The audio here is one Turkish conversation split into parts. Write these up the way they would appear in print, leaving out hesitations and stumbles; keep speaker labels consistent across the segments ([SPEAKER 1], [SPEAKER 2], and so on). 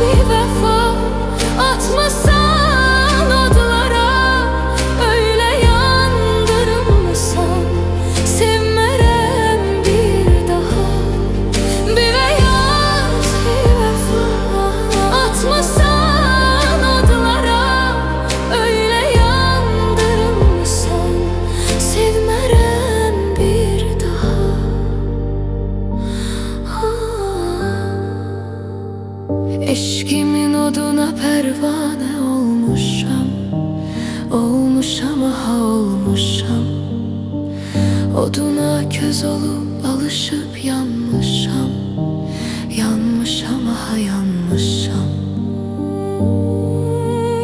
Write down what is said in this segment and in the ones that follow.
[SPEAKER 1] bir vefa atmasan odlara, öyle yandırmasan sevmerem bir daha. Bir beyaz bir vefa atmasan odlara, öyle yandırmasan sevmerem bir daha. Eşkimin oduna pervane olmuşam, olmuşam aha olmuşam. Oduna köz olup alışıp yanmışam, yanmışam aha yanmışam.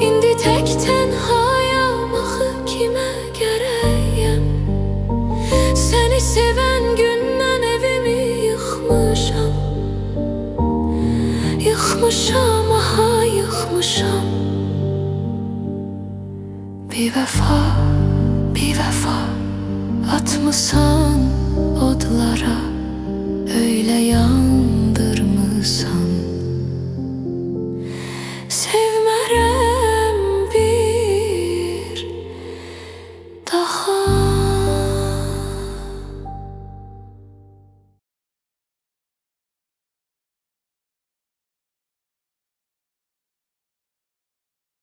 [SPEAKER 1] İndi tek tenhayam, axı kime gereyim? Seni seven günden evimi yıkmışam, yıkmışam aha yıkmışam. Bir vefa, bir vefa atmasan